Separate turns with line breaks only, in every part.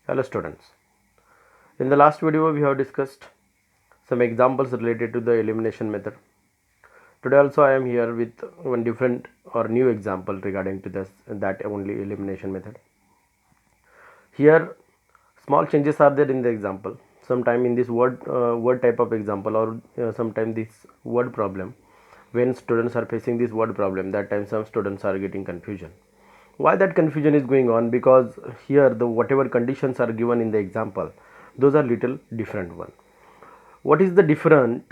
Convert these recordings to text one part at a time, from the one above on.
Hello students. In the last video we have discussed some examples related to the elimination method. Today also I am here with one different or new example regarding to that only elimination method. Here small changes are there in the example. Sometime in this word type of example or sometime this word problem, when students are facing this word problem, that time some students are getting confusion. Why that confusion is going on? Because here the whatever conditions are given in the example, those are little different one. What is the different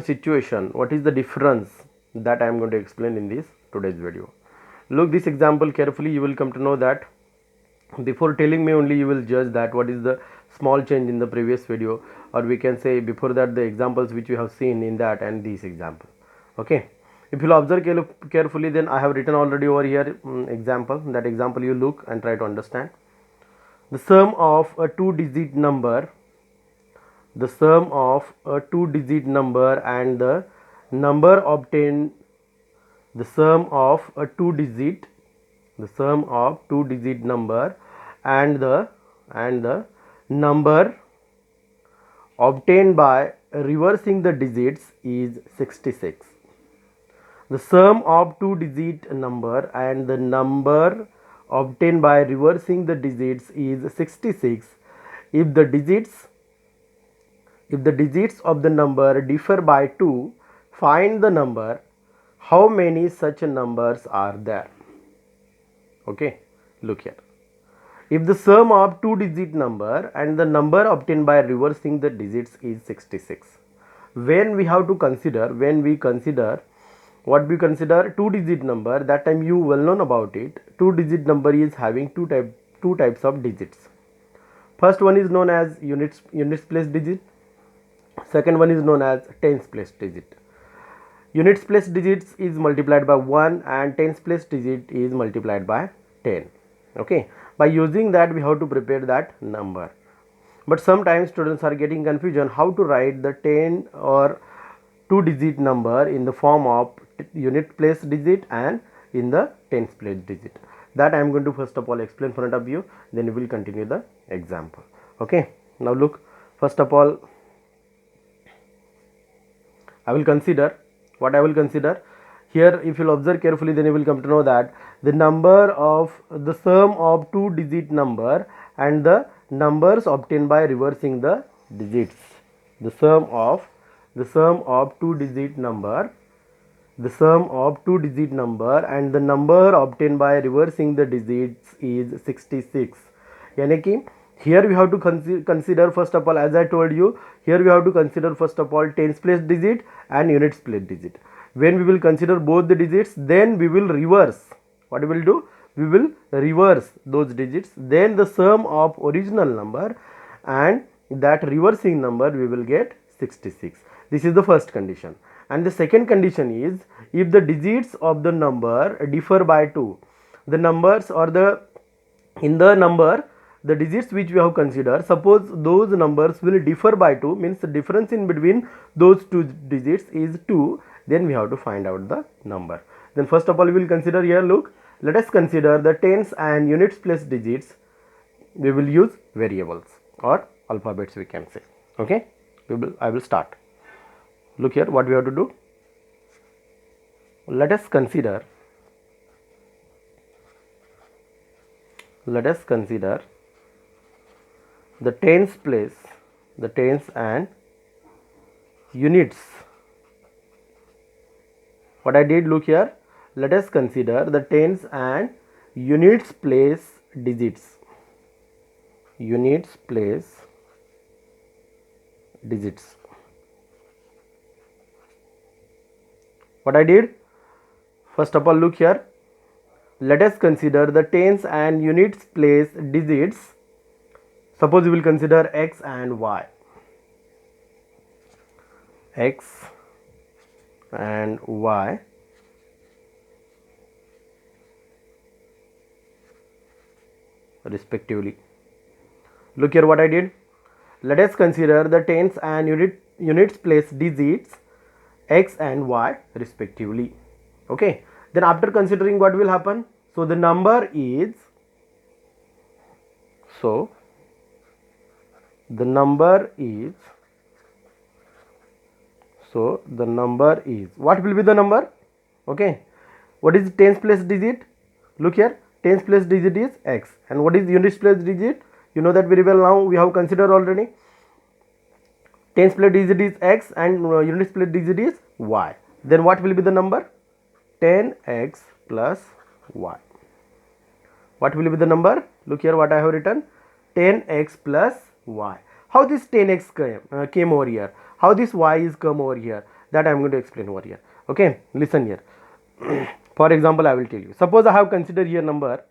situation, what is the difference, that I am going to explain in this today's video. Look this example carefully, you will come to know that. Before telling me only you will judge that what is the small change in the previous video, or we can say before that the examples which we have seen in that and this example. Okay, if you observe carefully, then I have written already over here example. That example you look and try to understand. The sum of a two-digit number, the sum of a two-digit number and the number obtained, the sum of a two-digit number and the number obtained by reversing the digits is 66. The sum of two-digit number and the number obtained by reversing the digits is 66. If the digits of the number differ by 2, find the number. How many such numbers are there? Okay, look here. If the sum of two-digit number and the number obtained by reversing the digits is 66, when we consider two-digit number, that time you well known about it. Two-digit number is having two types of digits. First one is known as units place digit. Second one is known as tens place digit. Units place digits is multiplied by 1 and tens place digit is multiplied by 10. Okay, by using that we have to prepare that number. But sometimes students are getting confusion how to write the 10 or two-digit number in the form of unit place digit and in the tens place digit. That I am going to first of all explain in front of you, then we will continue the example. Okay, now look, first of all I will consider what I will consider here. If you will observe carefully, then you will come to know that the number of the sum of two-digit number and the numbers obtained by reversing the digits. The sum of two-digit number, and the number obtained by reversing the digits is 66. Yani ki here we have to consider first of all, as I told you, here we have to consider first of all tens place digit and units place digit. When we will consider both the digits, then we will reverse. What we will do? We will reverse those digits, then the sum of original number and that reversing number we will get 66. This is the first condition. And the second condition is, if the digits of the number differ by 2, the numbers or the digits which we have considered, suppose those numbers will differ by 2, means the difference in between those two digits is 2, then we have to find out the number. Then first of all we will consider here, look, let us consider the tens and units place digits. We will use variables or alphabets, we can say. Okay, I will start. Look here, what we have to do. Let us consider the tens and units. What I did, look here, let us consider the tens and units place digits. What I did, first of all, look here, let us consider the tens and units place digits. Suppose we will consider x and y. Respectively. Look here, what I did. Let us consider the tens and units place digits x and y respectively. Okay, then after considering, what will happen? So the number is So the number is, what will be the number? Okay, what is tens place digit? Look here, tens place digit is x, and what is units place digit? You know that very well now, we have considered already. Tens place digit is x and units place digit is y. Then what will be the number? 10x plus y. What will be the number? Look here what I have written, 10x plus y. How this 10x came over here? How this y is come over here? That I am going to explain over here. Okay, listen here. For example, I will tell you. Suppose I have considered here number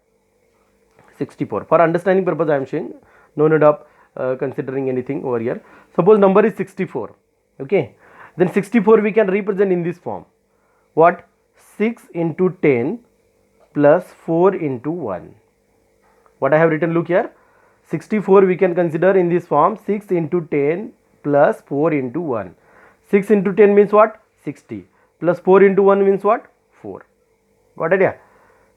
64. For understanding purpose, I am saying no need of considering anything over here. Suppose number is 64. Okay, then 64 we can represent in this form. What? 6 into 10 plus 4 into 1. What I have written, look here, 64 we can consider in this form, 6 into 10 plus 4 into 1. 6 into 10 means what? 60, plus 4 into 1 means what? 4. Got idea?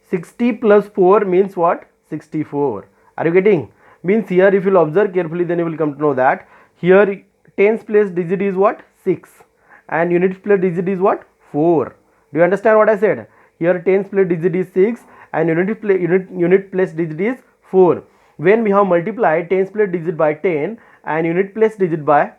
60 plus 4 means what? 64. Are you getting? Means here if you will observe carefully, then you will come to know that here tens place digit is what? 6 and units place digit is what? 4. Do you understand what I said? Here tens place digit is 6 and unit place digit is 4. When we have multiplied tens place digit by 10 and unit place digit by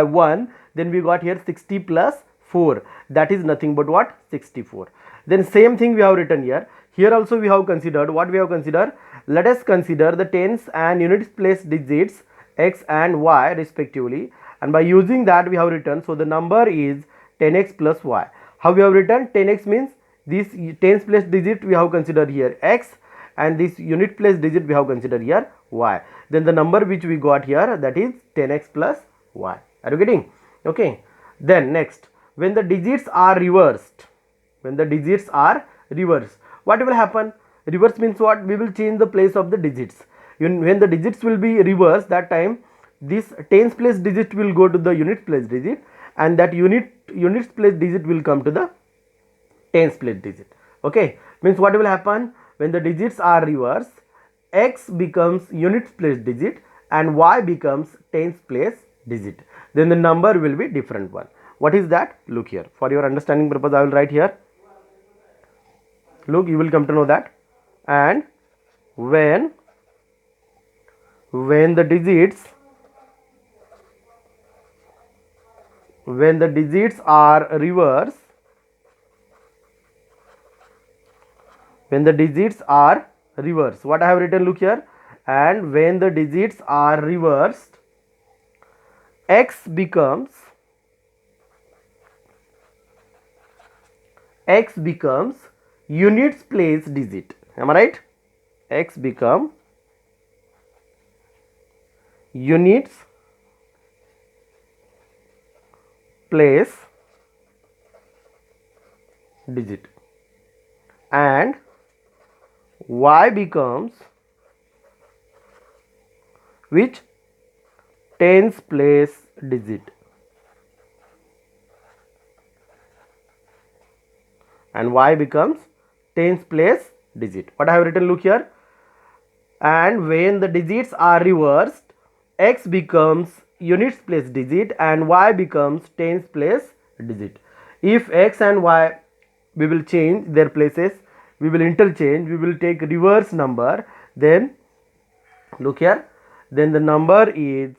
1, then we got here 60 plus 4, that is nothing but what? 64. Then same thing we have written here. Here also we have considered, what we have considered? Let us consider the tens and units place digits x and y respectively, and by using that we have written, so the number is 10x plus y. How we have written? 10x means this tens place digit we have considered here x, and this unit place digit we have considered here y. Then the number which we got here, that is 10x plus y. Are you getting? Okay. Then next, when the digits are reversed, what will happen? Reverse means what? We will change the place of the digits. When the digits will be reversed, that time this tens place digit will go to the units place digit, and that units place digit will come to the tens place digit. Okay, means what will happen? When the digits are reversed, x becomes units place digit and y becomes tens place digit. Then the number will be different one. What is that? Look here. For your understanding purpose, I will write here. Look, you will come to know that. And when the digits are reversed, what I have written, look here, and when the digits are reversed, x becomes units place digit. Am I right? X become units place digit, and y becomes which? Tens place digit. And y becomes tens place digit. What I have written, look here, and when the digits are reversed, x becomes units place digit and y becomes tens place digit. If x and y we will change their places, we will interchange, we will take reverse number, then look here, then the number is,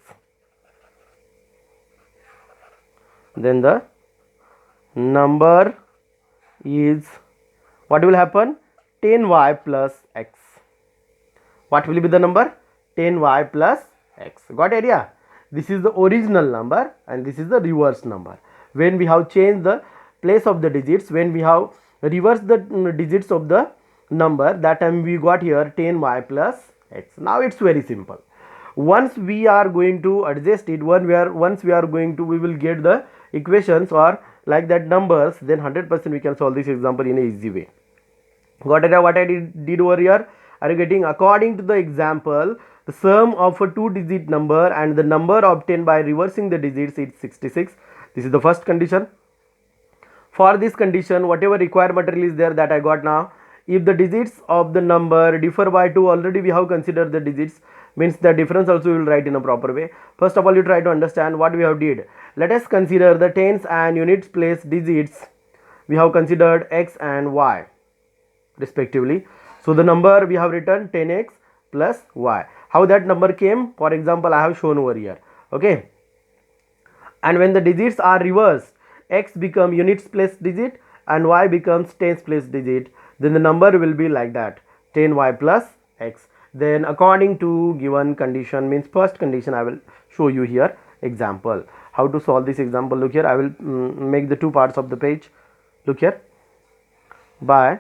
what will happen? 10y plus x. What will be the number? 10y plus x. Got idea? This is the original number and this is the reverse number. When we have changed the place of the digits, when we have reversed the digits of the number, that time we got here 10y plus x. Now it's very simple. Once we are going to adjust it, we will get the equations or like that numbers, then 100% we can solve this example in a easy way. Got it? What I did over here? Are you getting? According to the example, the sum of a 2-digit number and the number obtained by reversing the digits is 66. This is the first condition. For this condition, whatever required material is there, that I got now. if the digits of the number differ by 2, already we have considered the digits, means the difference also we will write in a proper way. First of all, you try to understand what we have did. Let us consider the tens and units place digits. We have considered x and y respectively. So the number we have written 10x plus y. How that number came? For example, I have shown over here. Okay. And when the digits are reversed, x become units place digit and y becomes tens place digit, then the number will be like that, 10y plus x. Then according to given condition, means first condition, I will show you here example. How to solve this example? Look here, I will make the two parts of the page. Look here. By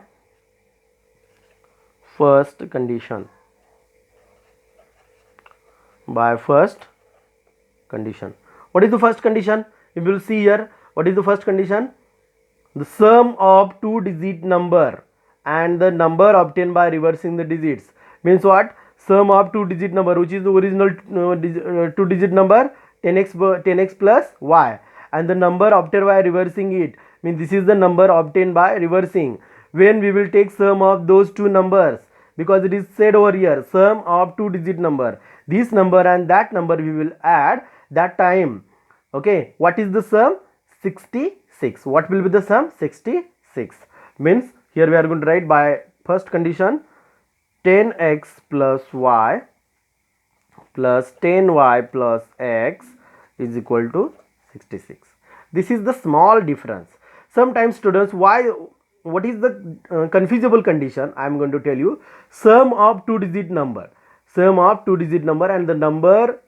first condition. By first condition. What is the first condition? You will see here, what is the first condition? The sum of two digit number and the number obtained by reversing the digits. Means what? Sum of two digit number, which is the original two digit number 10x plus y, and the number obtained by reversing it, means this is the number obtained by reversing. When we will take sum of those two numbers, because it is said over here sum of two digit number, this number and that number we will add that time. Okay, what is the sum? 66. What will be the sum? 66. Means here we are going to write by first condition 10x plus y plus 10y plus x is equal to 66. This is the small difference. Sometimes students, what is the confusable condition? I am going to tell you. Sum of two digit number, sum of two digit number and the number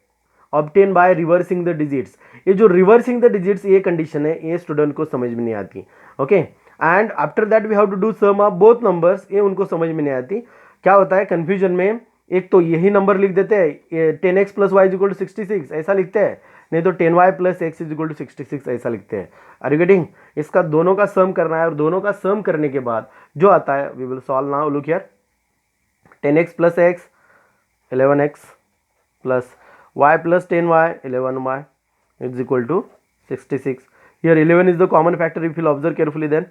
obtained by reversing the digits. ये जो reversing the digits ये condition है, ये student को समझ में नहीं आती. Okay, and after that we have to do sum of both numbers. ये उनको समझ में नहीं आती. क्या होता है confusion में? एक तो यही नंबर लिख देते हैं 10x plus y is equal to 66 ऐसा लिखते हैं, नहीं तो 10y plus x is equal to 66 ऐसा लिखते हैं. Are you getting? इसका दोनों का सम करना है और दोनों का सम करने के बाद जो आता है we will solve now. Look here 10x plus x 11x plus y plus 10y 11y is equal to 66. Here 11 is the common factor. If you observe carefully, then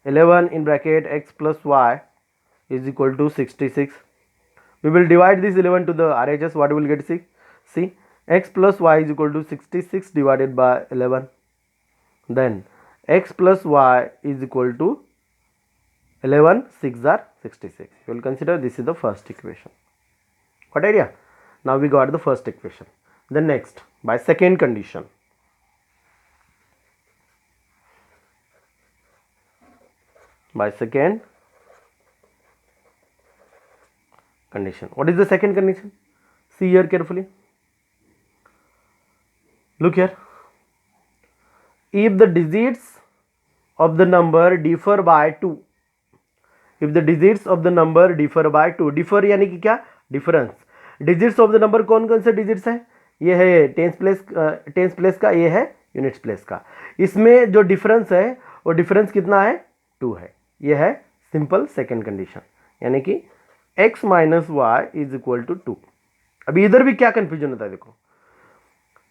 11 in bracket x plus y is equal to 66. We will divide this 11 to the RHS. What we will get? See, x plus y is equal to 66 divided by 11. Then x plus y is equal to 11, 6 are 66. You will consider this is the first equation. What idea? Now we got the first equation. Then next, by second condition. By second condition. What is the second condition? See here carefully. Look here. If the digits of the number differ by 2. If the digits of the number differ by 2. Differ यानी कि क्या? Difference. Digits of the number कौन कौन से digits है? ये है tens place का, ये है यूनिट्स प्लेस का. इसमें जो डिफरेंस है वो डिफरेंस कितना है? 2 है. ये है सिंपल सेकेंड कंडीशन, यानी कि x minus y is equal to 2. अभी इधर भी क्या कंफ्यूजन होता है, देखो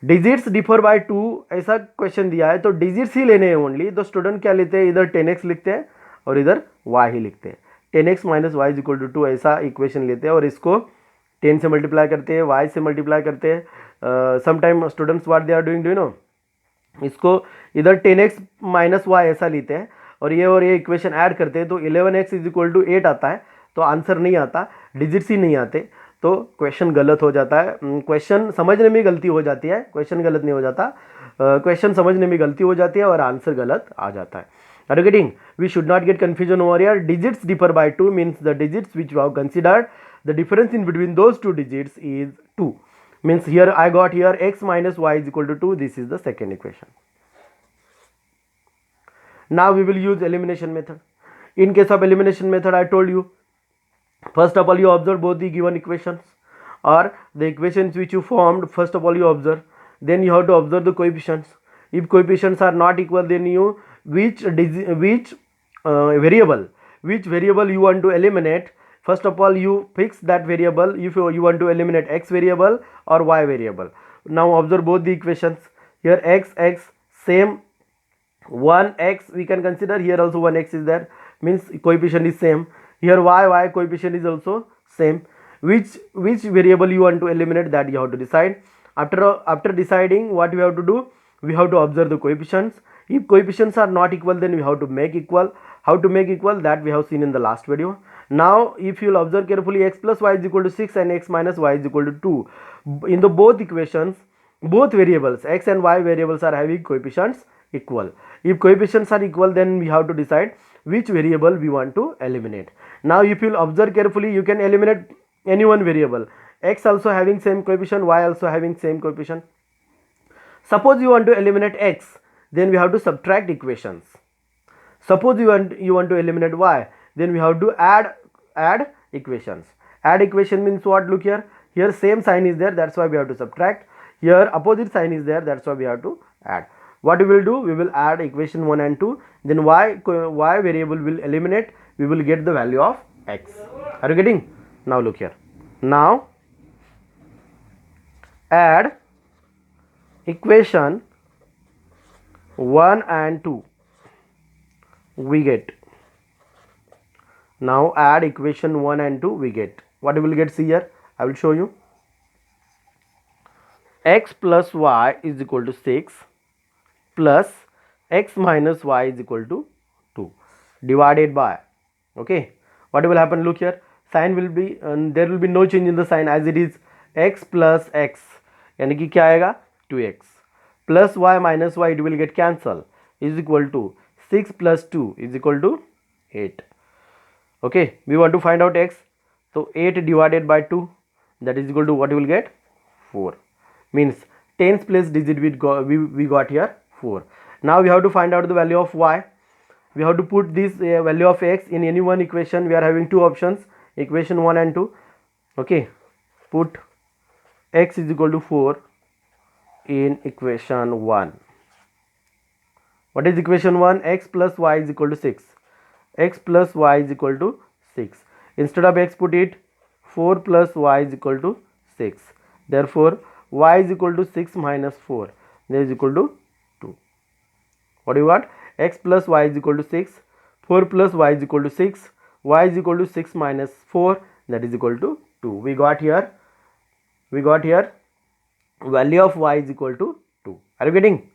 डिजिट्स डिफर बाय 2 ऐसा क्वेश्चन दिया है तो डिजिट्स ही लेने हैं ओनली. तो स्टूडेंट क्या लेते हैं? इधर 10x लिखते हैं और इधर y ही लिखते हैं. 10x minus y is equal to 2 ऐसा इक्वेशन लेते हैं और इसको 10 से मल्टीप्लाई करते हैं, y से मल्टीप्लाई करते हैं. Sometime students what they are doing, do you know, इसको इधर 10x माइनस वाई ऐसा लेते हैं और ये इक्वेशन ऐड करते हैं तो 11x इज इक्वल टू 8 आता है. तो आंसर नहीं आता, डिजिट्स ही नहीं आते, तो क्वेश्चन गलत हो जाता है. क्वेश्चन समझने में गलती हो जाती है, क्वेश्चन गलत नहीं हो जाता, क्वेश्चन समझने में गलती हो जाती है और आंसर गलत आ जाता है. Are you getting? We should not get confusion over here. Digits differ by 2 means the digits which we have considered, the difference in between those two digits is 2. Means here I got here x minus y is equal to 2. This is the second equation. Now we will use elimination method. In case of elimination method, I told you, first of all you observe both the given equations or the equations which you formed. First of all you observe, then you have to observe the coefficients. If coefficients are not equal, then you which variable you want to eliminate. First of all you fix that variable if you want to eliminate x variable or y variable. Now observe both the equations. Here x same, 1x we can consider, here also 1x is there, means coefficient is same. Here y coefficient is also same. Which variable you want to eliminate, that you have to decide. After deciding, what we have to do, we have to observe the coefficients. If coefficients are not equal, then we have to make equal. How to make equal, that we have seen in the last video. Now if you will observe carefully, x plus y is equal to 6 and x minus y is equal to 2. In the both equations, both variables x and y variables are having coefficients equal. If coefficients are equal, then we have to decide which variable we want to eliminate. Now if you will observe carefully, you can eliminate any one variable, x also having same coefficient, y also having same coefficient. Suppose you want to eliminate x, then we have to subtract equations. Suppose you want to eliminate y, then we have to add equations. Add equation means what? Look here. Here same sign is there, that's why we have to subtract. Here opposite sign is there, that's why we have to add. What we will do? We will add equation 1 and 2. Then y variable will eliminate. We will get the value of x. Are you getting? Now look here. Now add equation 1 and 2. We get. Now add equation 1 and 2. We get. What we will get? See here. I will show you. X plus y is equal to 6 plus x minus y is equal to 2 divided by. Okay. What will happen? Look here. Sign will be, there will be no change in the sign as it is x plus x. यानी कि क्या आएगा? 2x plus y minus y, it will get cancel, is equal to 6 plus 2 is equal to 8. Okay, we want to find out x, so 8 divided by 2, that is equal to what you will get? 4. Means tens place digit we got here 4. Now we have to find out the value of y. We have to put this value of x in any one equation. We are having two options, equation 1 and 2. Okay, put x is equal to 4 in equation 1. What is equation 1? X plus y is equal to 6. X plus y is equal to 6. Instead of x, put it 4 plus y is equal to 6. Therefore y is equal to 6 minus 4, that is equal to 2. What do you want? X plus y is equal to 6, 4 plus y is equal to 6, y is equal to 6 minus 4, that is equal to 2. We got here value of y is equal to 2. Are you getting?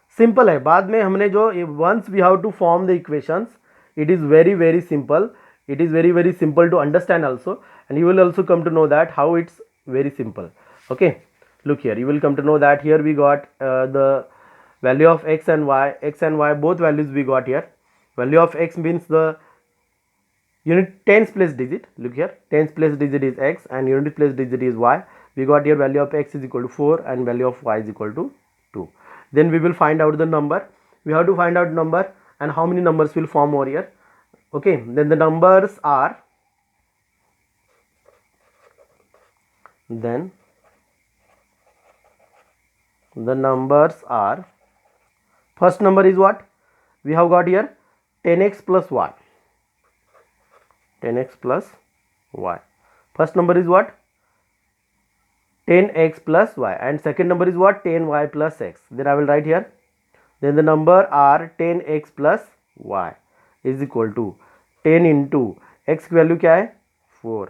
Simple है. बाद में हमने जो once we have to form the equations, it is very simple. It is very simple to understand also, and you will also come to know that how it's very simple. Okay, look here, you will come to know that here we got the value of x and y, both values we got here. Value of x means the unit tens place digit. Look here, tens place digit is x and unit place digit is y. We got here value of x is equal to 4 and value of y is equal to 2. Then we will find out the number. We have to find out number and how many numbers will form over here. Okay, then the numbers are, first number is what? We have got here 10x plus y. 10x plus y. First number is what? 10x plus y, and second number is what? 10y plus x. Then I will write here. Then the number are 10x plus y is equal to 10 into x की value क्या है? 4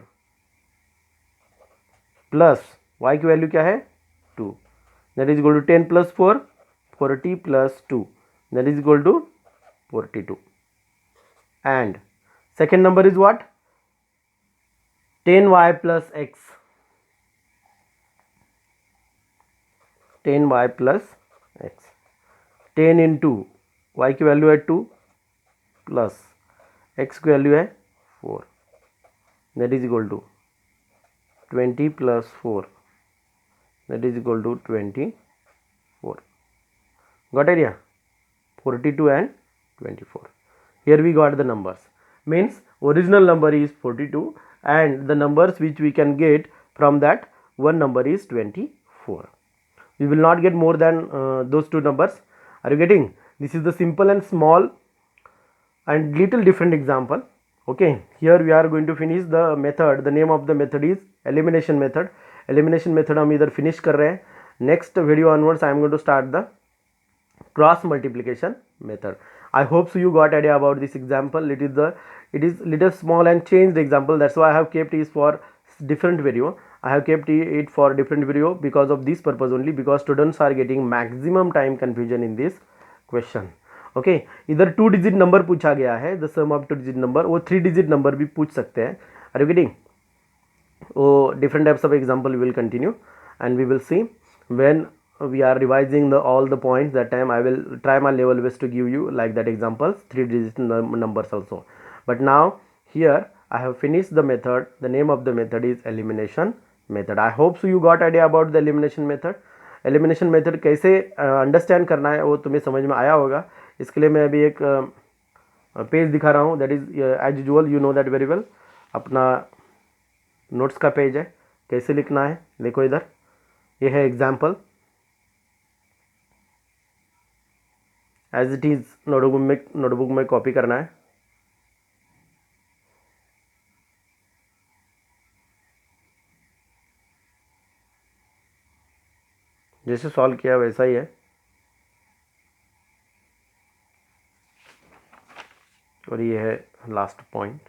plus y की value क्या है? 2. That is equal to 10 plus 4, 40 plus 2. That is equal to 42. And second number is what? 10y plus x. 10y plus x. 10 into y की value है 2 plus x की value है 4. That is equal to 20 plus 4. That is equal to 24. Got idea? 42 and 24. Here we got the numbers. Means original number is 42 and the numbers which we can get from that one number is 24. We will not get more than those two numbers. Are you getting? This is the simple and small and little different example. Okay, here we are going to finish the method. The name of the method is elimination method. Elimination method हम इधर finish कर रहे हैं. Next video onwards I am going to start the cross multiplication method. I hope so you got idea about this example. It is the it is little small and changed example. That's why I have kept is for different video. I have kept it for different video because of this purpose only, because students are getting maximum time confusion in this question. Okay इधर 2 digit number पूछा गया है, the sum of 2 digit number, वो 3 digit number भी पूछ सकते हैं. Are you getting? वो different types of example we will continue and we will see when we are revising all the points. That time I will try my level best to give you like that examples, 3 digit numbers also. But now here I have finished the method. The name of the method is elimination method. I hope so you got idea about the elimination method. Elimination method कैसे understand करना है वो तुम्हें समझ में आया होगा. इसके लिए मैं अभी एक पेज दिखा रहा हूँ. That is as usual, you know that very well. अपना नोट्स का पेज है, कैसे लिखना है देखो इधर. ये है example as it is. Notebook में कॉपी करना है. जैसे सॉल्व किया वैसा ही है. और ये है last point.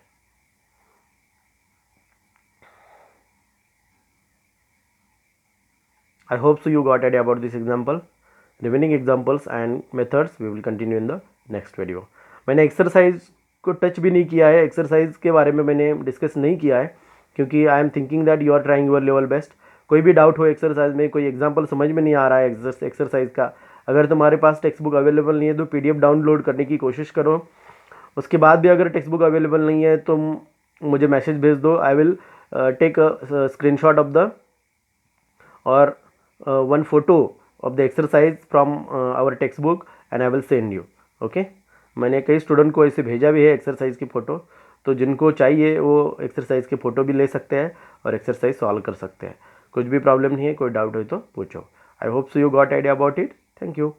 I hope so you got idea about this example. Remaining examples and methods we will continue in the next video. मैंने एक्सरसाइज को टच भी नहीं किया है. एक्सरसाइज के बारे में मैंने डिस्कस नहीं किया है क्योंकि I am thinking that you are trying your level best. कोई भी डाउट हो एक्सरसाइज में, कोई एग्जाम्पल समझ में नहीं आ रहा है एक्सरसाइज का, अगर तुम्हारे पास टेक्स्ट बुक अवेलेबल नहीं है तो PDF डाउनलोड करने की कोशिश करो. उसके बाद भी अगर टेक्स्ट बुक अवेलेबल नहीं है तो मुझे मैसेज भेज दो. I will take a screenshot of the और one photo of the exercise from our textbook and I will send you. Okay, मैंने कई स्टूडेंट को ऐसे भेजा भी है एक्सरसाइज की फ़ोटो. तो जिनको चाहिए वो एक्सरसाइज की फ़ोटो भी ले सकते हैं और एक्सरसाइज सॉल्व कर सकते हैं. कुछ भी प्रॉब्लम नहीं है, कोई डाउट हो तो पूछो. I hope so you got idea about it. Thank you.